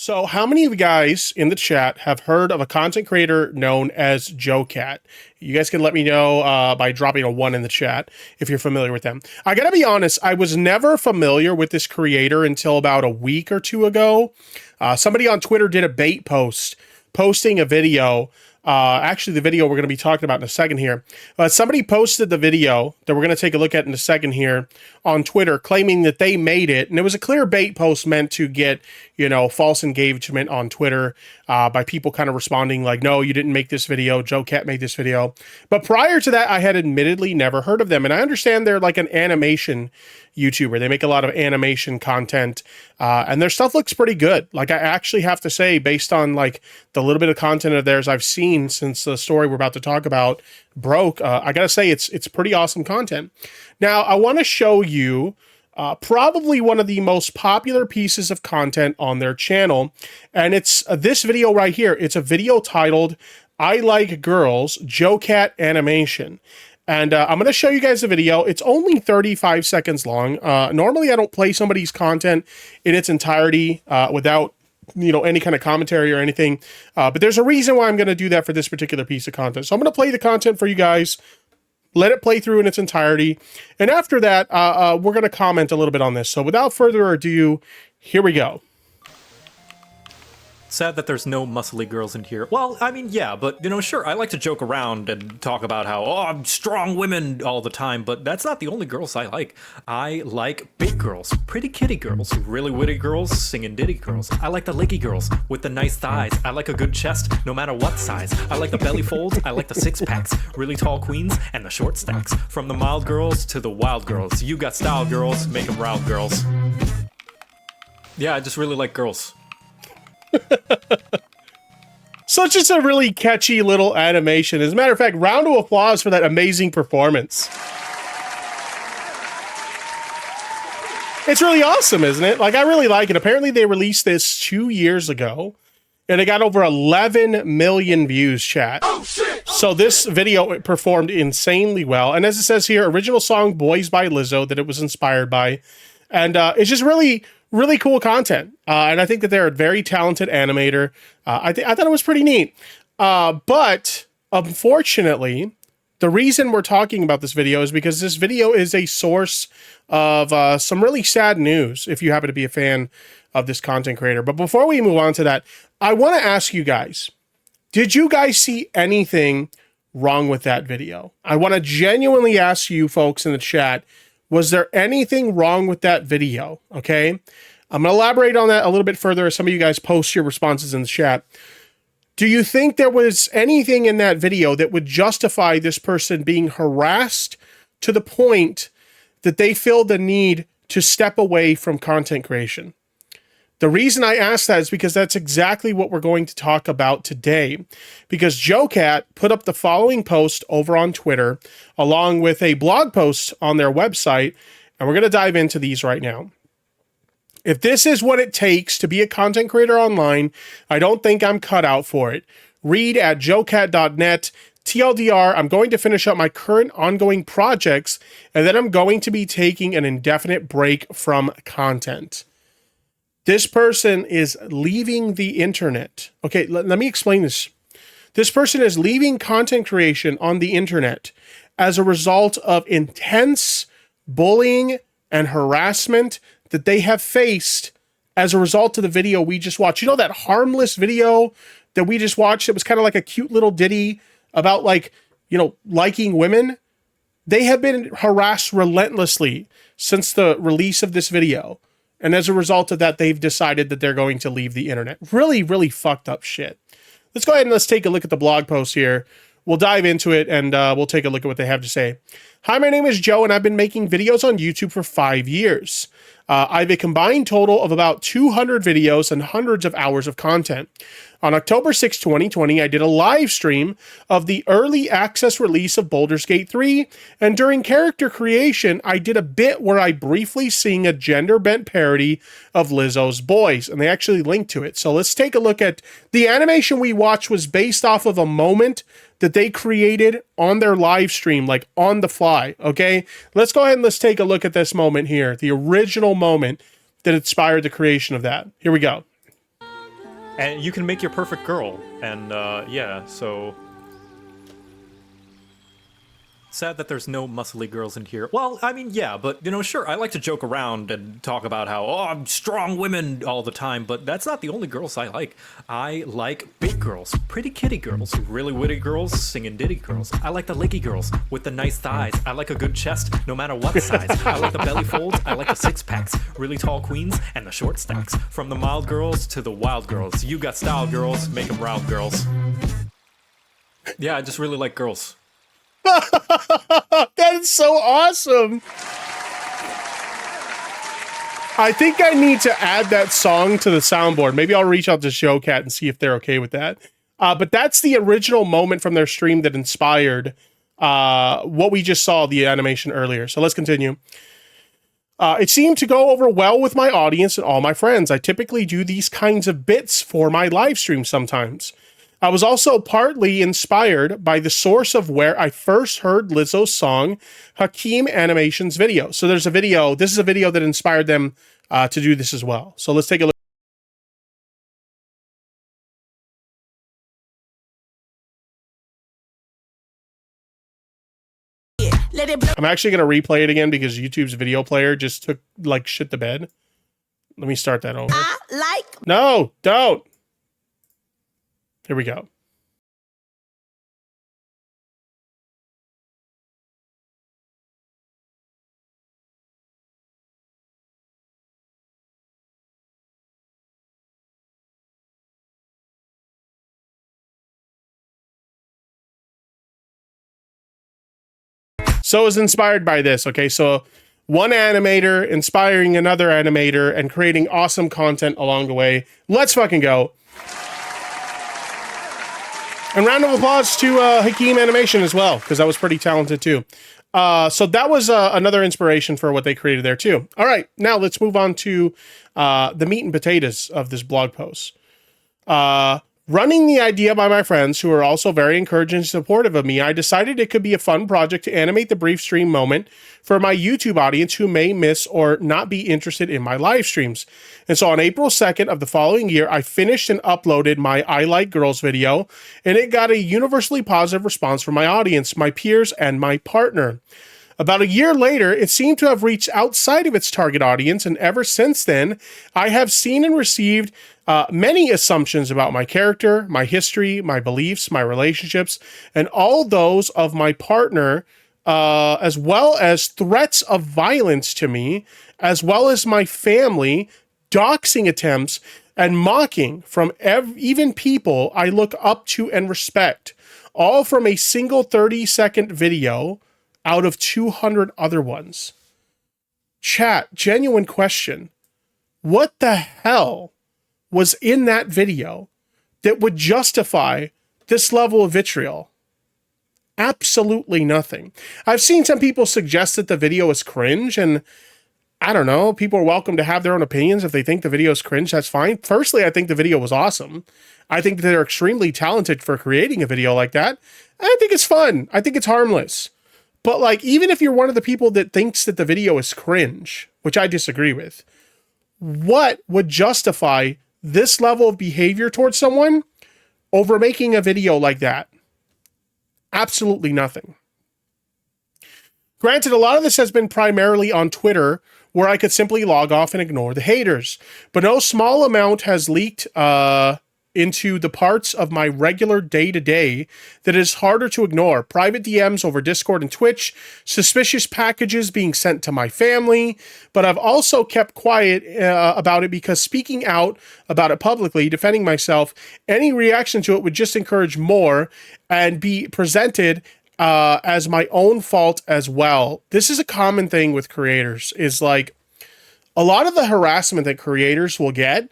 So how many of you guys in the chat have heard of a content creator known as JoCat? You guys can let me know by dropping a 1 in the chat if you're familiar with them. I gotta be honest, I was never familiar with this creator until about a week or two ago. Somebody on Twitter did a bait post, posting a video. Actually, the video we're going to be talking about in a second here. Somebody posted the video that we're going to take a look at in a second here on Twitter, claiming that they made it. And it was a clear bait post meant to get, false engagement on Twitter by people kind of responding like, no, you didn't make this video. JoCat made this video. But prior to that, I had admittedly never heard of them. And I understand they're like an animation YouTuber. They make a lot of animation content and their stuff looks pretty good. Like, I actually have to say, based on like the little bit of content of theirs I've seen since the story we're about to talk about broke, I gotta say it's pretty awesome content. Now, I want to show you probably one of the most popular pieces of content on their channel, and it's this video right here. It's a video titled "I Like Girls JoCat Animation." And I'm going to show you guys the video. It's only 35 seconds long. Normally, I don't play somebody's content in its entirety without, any kind of commentary or anything. But there's a reason why I'm going to do that for this particular piece of content. So I'm going to play the content for you guys, let it play through in its entirety. And after that, we're going to comment a little bit on this. So without further ado, here we go. Sad that there's no muscly girls in here. Well, I mean, yeah, but, sure, I like to joke around and talk about how, I'm strong women all the time, but that's not the only girls I like. I like big girls, pretty kitty girls, really witty girls, singing ditty girls. I like the leggy girls with the nice thighs. I like a good chest, no matter what size. I like the belly folds, I like the six-packs, really tall queens, and the short stacks. From the mild girls to the wild girls. You got style girls, make them round girls. Yeah, I just really like girls. So it's just a really catchy little animation. As a matter of fact, round of applause for that amazing performance. It's really awesome, isn't it? Like, I really like it. Apparently they released this 2 years ago and it got over 11 million views, chat. Oh, shit. So this video performed insanely well. And as it says here, original song Boys by Lizzo that it was inspired by. And it's just really cool content. And I think that they're a very talented animator. I thought it was pretty neat. But unfortunately, the reason we're talking about this video is because this video is a source of some really sad news if you happen to be a fan of this content creator. But before we move on to that, I want to ask you guys, did you guys see anything wrong with that video? I want to genuinely ask you folks in the chat, was there anything wrong with that video? Okay. I'm going to elaborate on that a little bit further as some of you guys post your responses in the chat. Do you think there was anything in that video that would justify this person being harassed to the point that they feel the need to step away from content creation? The reason I ask that is because that's exactly what we're going to talk about today. Because JoCat put up the following post over on Twitter, along with a blog post on their website, and we're going to dive into these right now. If this is what it takes to be a content creator online, I don't think I'm cut out for it. Read at jocat.net. TLDR, I'm going to finish up my current ongoing projects, and then I'm going to be taking an indefinite break from content. This person is leaving the internet. Okay, let me explain this. This person is leaving content creation on the internet as a result of intense bullying and harassment that they have faced as a result of the video we just watched. You know that harmless video that we just watched? It was kind of like a cute little ditty about liking women. They have been harassed relentlessly since the release of this video. And as a result of that, they've decided that they're going to leave the internet. Really, really fucked up shit. Let's go ahead and let's take a look at the blog post here. We'll dive into it and we'll take a look at what they have to say. Hi, my name is Joe and I've been making videos on YouTube for 5 years. I have a combined total of about 200 videos and hundreds of hours of content. On October 6, 2020, I did a live stream of the early access release of Baldur's Gate 3, and during character creation, I did a bit where I briefly sing a gender-bent parody of Lizzo's Boys, and they actually linked to it. So let's take a look at the animation we watched was based off of a moment that they created on their live stream, like on the fly, okay? Let's go ahead and let's take a look at this moment here, the original moment that inspired the creation of that. Here we go. And you can make your perfect girl. And yeah, so sad that there's no muscly girls in here. Well, I mean, yeah, but, you know, sure, I like to joke around and talk about how, oh, I'm strong women all the time, but that's not the only girls I like. I like big girls, pretty kitty girls, really witty girls, singing ditty girls. I like the leggy girls with the nice thighs. I like a good chest, no matter what size. I like the belly folds, I like the six-packs, really tall queens, and the short stacks. From the mild girls to the wild girls. You got style girls, make them round girls. Yeah, I just really like girls. That is so awesome. I think I need to add that song to the soundboard. Maybe I'll reach out to JoCat and see if they're okay with that. But that's the original moment from their stream that inspired what we just saw, the animation earlier. So let's continue. It seemed to go over well with my audience and all my friends. I typically do these kinds of bits for my live stream sometimes. I was also partly inspired by the source of where I first heard Lizzo's song, Hakeem Animation's video. So there's a video, this is a video that inspired them to do this as well. So let's take a look. I'm actually going to replay it again because YouTube's video player just took like shit to bed. Let me start that over. No, don't. Here we go. So it was inspired by this. Okay, so one animator inspiring another animator and creating awesome content along the way. Let's fucking go. And round of applause to Hakeem Animation as well, because that was pretty talented too. So that was another inspiration for what they created there too. All right, now let's move on to the meat and potatoes of this blog post. Running the idea by my friends, who are also very encouraging and supportive of me, I decided it could be a fun project to animate the brief stream moment for my YouTube audience who may miss or not be interested in my live streams. And so on April 2nd of the following year, I finished and uploaded my I Like Girls video, and it got a universally positive response from my audience, my peers, and my partner. About a year later, it seemed to have reached outside of its target audience, and ever since then, I have seen and received many assumptions about my character, my history, my beliefs, my relationships, and all those of my partner, as well as threats of violence to me, as well as my family, doxing attempts, and mocking from even people I look up to and respect, all from a single 30-second video out of 200 other ones. Chat, genuine question. What the hell was in that video that would justify this level of vitriol? Absolutely nothing. I've seen some people suggest that the video is cringe, and I don't know, people are welcome to have their own opinions. If they think the video is cringe, that's fine. Firstly, I think the video was awesome. I think that they're extremely talented for creating a video like that. I think it's fun. I think it's harmless. But like, even if you're one of the people that thinks that the video is cringe, which I disagree with, what would justify this level of behavior towards someone over making a video like that? Absolutely nothing. Granted, a lot of this has been primarily on Twitter, where I could simply log off and ignore the haters, but no small amount has leaked into the parts of my regular day-to-day that is harder to ignore. Private DMs over Discord and Twitch, suspicious packages being sent to my family, but I've also kept quiet about it because speaking out about it publicly, defending myself, any reaction to it would just encourage more and be presented as my own fault as well. This is a common thing with creators, is like a lot of the harassment that creators will get,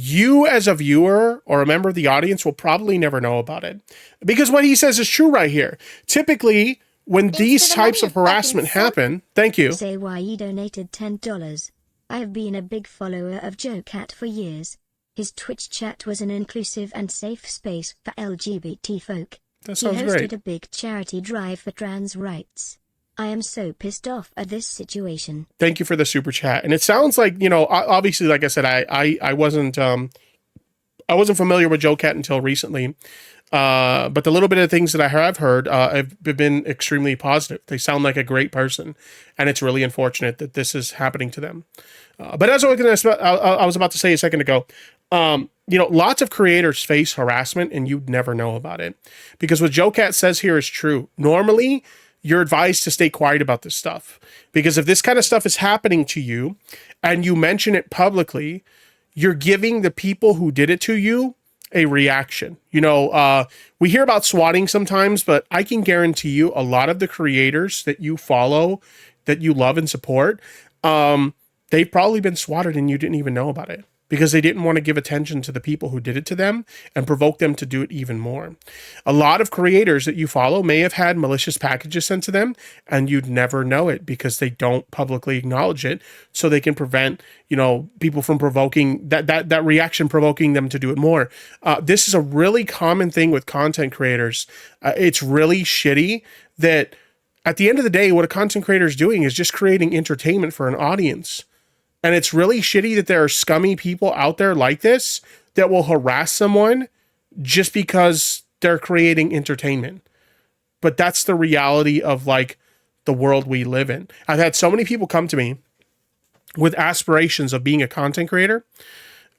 you as a viewer or a member of the audience will probably never know about it. Because what he says is true right here. Typically, when these types of harassment happen, thank you. Say why you donated $10. I have been a big follower of JoCat for years. His Twitch chat was an inclusive and safe space for LGBT folk. That sounds he hosted great. a big charity drive for trans rights. I am so pissed off at this situation. Thank you for the super chat. And it sounds like, you know, obviously, like I said, I wasn't I wasn't familiar with JoCat until recently. But the little bit of things that I have heard have been extremely positive. They sound like a great person, and it's really unfortunate that this is happening to them. But as I was about to say a second ago, lots of creators face harassment, and you'd never know about it, because what JoCat says here is true. Normally, you're advised to stay quiet about this stuff, because if this kind of stuff is happening to you, and you mention it publicly, you're giving the people who did it to you a reaction. We hear about swatting sometimes, but I can guarantee you a lot of the creators that you follow, that you love and support, they've probably been swatted and you didn't even know about it, because they didn't want to give attention to the people who did it to them and provoke them to do it even more. A lot of creators that you follow may have had malicious packages sent to them, and you'd never know it because they don't publicly acknowledge it, so they can prevent, people from provoking that reaction, provoking them to do it more. This is a really common thing with content creators. It's really shitty that at the end of the day, what a content creator is doing is just creating entertainment for an audience. And it's really shitty that there are scummy people out there like this that will harass someone just because they're creating entertainment. But that's the reality of the world we live in. I've had so many people come to me with aspirations of being a content creator.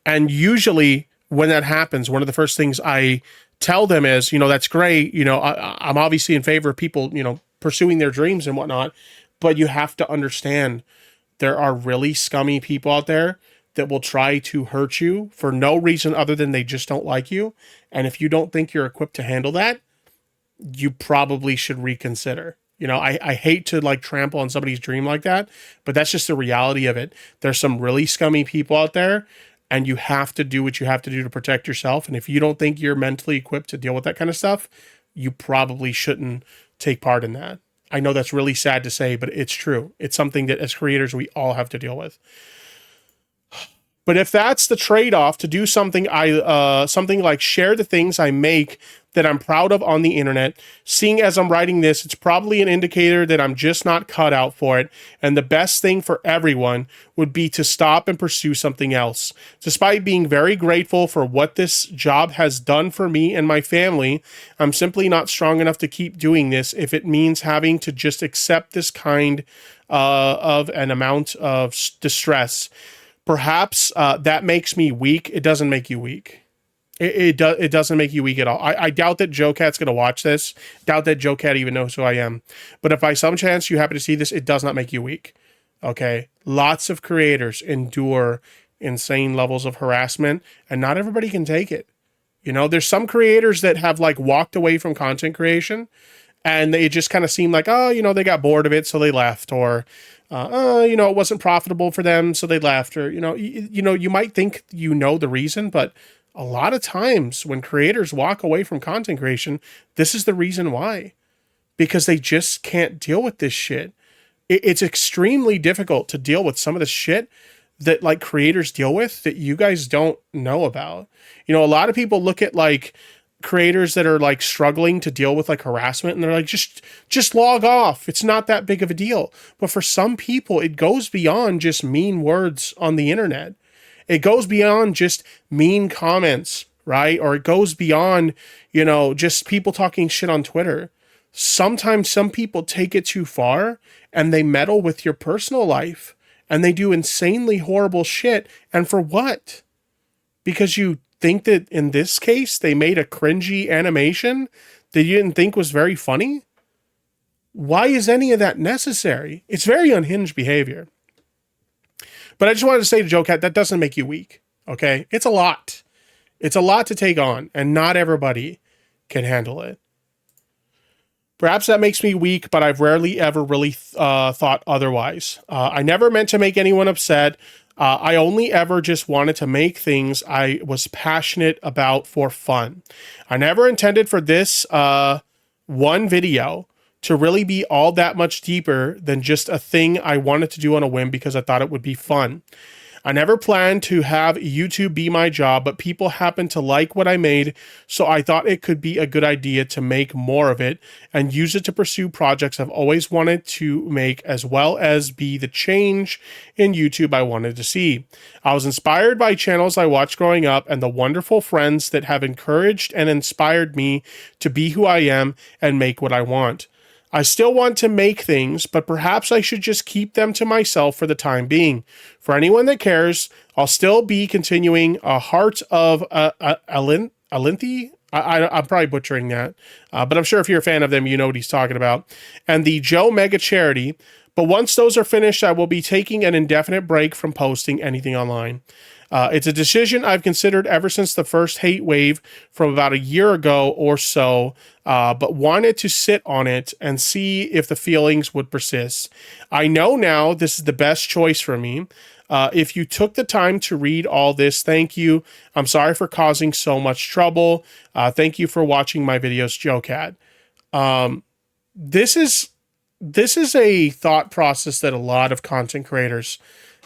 And usually when that happens, one of the first things I tell them is, that's great. I'm obviously in favor of people, pursuing their dreams and whatnot, but you have to understand there are really scummy people out there that will try to hurt you for no reason other than they just don't like you. And if you don't think you're equipped to handle that, you probably should reconsider. I hate to trample on somebody's dream like that, but that's just the reality of it. There's some really scummy people out there, and you have to do what you have to do to protect yourself. And if you don't think you're mentally equipped to deal with that kind of stuff, you probably shouldn't take part in that. I know that's really sad to say, but it's true. It's something that as creators, we all have to deal with. But if that's the trade-off to do something, something like share the things I make that I'm proud of on the internet, seeing as I'm writing this, it's probably an indicator that I'm just not cut out for it. And the best thing for everyone would be to stop and pursue something else. Despite being very grateful for what this job has done for me and my family, I'm simply not strong enough to keep doing this if it means having to just accept this kind of an amount of distress. Perhaps that makes me weak. It doesn't make you weak. It doesn't make you weak at all. I doubt that JoCat's going to watch this. Doubt that JoCat even knows who I am. But if by some chance you happen to see this, it does not make you weak. Okay? Lots of creators endure insane levels of harassment, and not everybody can take it. There's some creators that have walked away from content creation, and they just kind of seem like, they got bored of it, so they left, or it wasn't profitable for them, so they left, or you might think the reason, but a lot of times when creators walk away from content creation, this is the reason why, because they just can't deal with this shit. It's extremely difficult to deal with some of the shit that creators deal with that you guys don't know about. A lot of people look at creators that are struggling to deal with harassment, and they're just log off. It's not that big of a deal. But for some people, it goes beyond just mean words on the internet. It goes beyond just mean comments, right? Or it goes beyond, just people talking shit on Twitter. Sometimes some people take it too far and they meddle with your personal life and they do insanely horrible shit. And for what? Because you think that in this case, they made a cringy animation that you didn't think was very funny? Why is any of that necessary? It's very unhinged behavior. But I just wanted to say to JoCat, that doesn't make you weak, okay? It's a lot. It's a lot to take on, and not everybody can handle it. Perhaps that makes me weak, but I've rarely ever really thought otherwise. I never meant to make anyone upset. I only ever just wanted to make things I was passionate about for fun. I never intended for this one video to really be all that much deeper than just a thing I wanted to do on a whim because I thought it would be fun. I never planned to have YouTube be my job, but people happened to like what I made, so I thought it could be a good idea to make more of it and use it to pursue projects I've always wanted to make, as well as be the change in YouTube I wanted to see. I was inspired by channels I watched growing up and the wonderful friends that have encouraged and inspired me to be who I am and make what I want. I still want to make things, but perhaps I should just keep them to myself for the time being. For anyone that cares, I'll still be continuing a Heart of Alinthi. I'm probably butchering that, but I'm sure if you're a fan of them, you know what he's talking about. And the Joe Mega Charity. But once those are finished, I will be taking an indefinite break from posting anything online. It's a decision I've considered ever since the first hate wave from about a year ago or so, but wanted to sit on it and see if the feelings would persist. I know now this is the best choice for me. If you took the time to read all this, thank you. I'm sorry for causing so much trouble. Thank you for watching my videos, JoCat. This is a thought process that a lot of content creators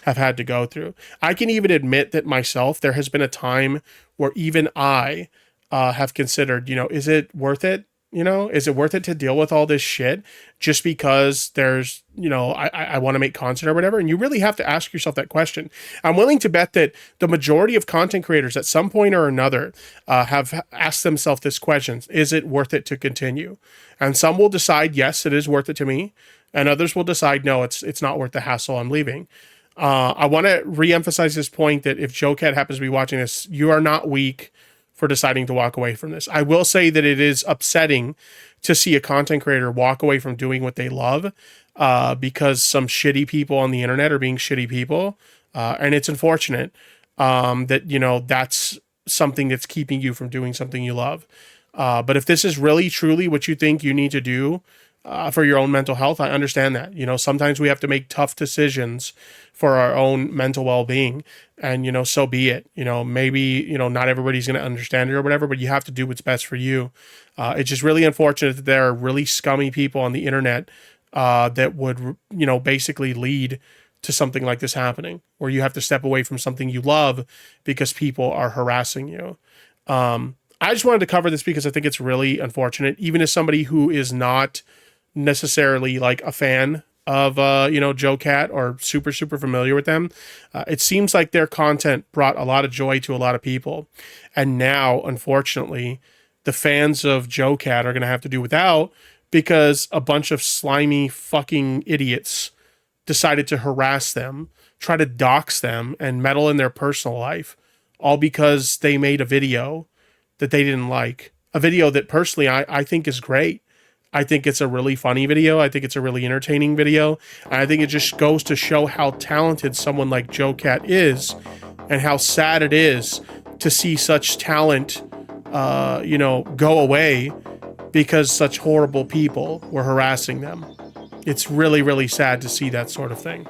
have had to go through. I can even admit that myself, there has been a time where even I have considered, is it worth it? Is it worth it to deal with all this shit just because there's, I want to make content or whatever? And you really have to ask yourself that question. I'm willing to bet that the majority of content creators at some point or another have asked themselves this question: is it worth it to continue? And some will decide, yes, it is worth it to me. And others will decide, no, it's not worth the hassle, I'm leaving. I want to reemphasize this point that if JoCat happens to be watching this, you are not weak for deciding to walk away from this. I will say that it is upsetting to see a content creator walk away from doing what they love because some shitty people on the internet are being shitty people. And it's unfortunate that, that's something that's keeping you from doing something you love. But if this is really, truly what you think you need to do for your own mental health, I understand that. Sometimes we have to make tough decisions for our own mental well-being, and, so be it. Maybe, not everybody's going to understand it or whatever, but you have to do what's best for you. It's just really unfortunate that there are really scummy people on the internet that would, basically lead to something like this happening, where you have to step away from something you love because people are harassing you. I just wanted to cover this because I think it's really unfortunate, even as somebody who is not necessarily like a fan of JoCat or super familiar with them. It seems like their content brought a lot of joy to a lot of people, and now unfortunately the fans of JoCat are going to have to do without because a bunch of slimy fucking idiots decided to harass them, try to dox them, and meddle in their personal life, all because they made a video that they didn't like. A video that personally I think is great. I think it's a really funny video. I think it's a really entertaining video. And I think it just goes to show how talented someone like JoCat is, and how sad it is to see such talent, go away because such horrible people were harassing them. It's really, really sad to see that sort of thing.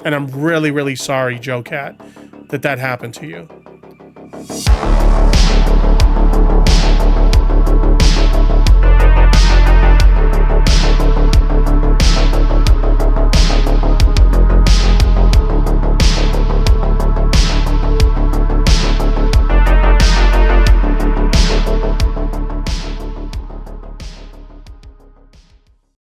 And I'm really, really sorry, JoCat, that happened to you.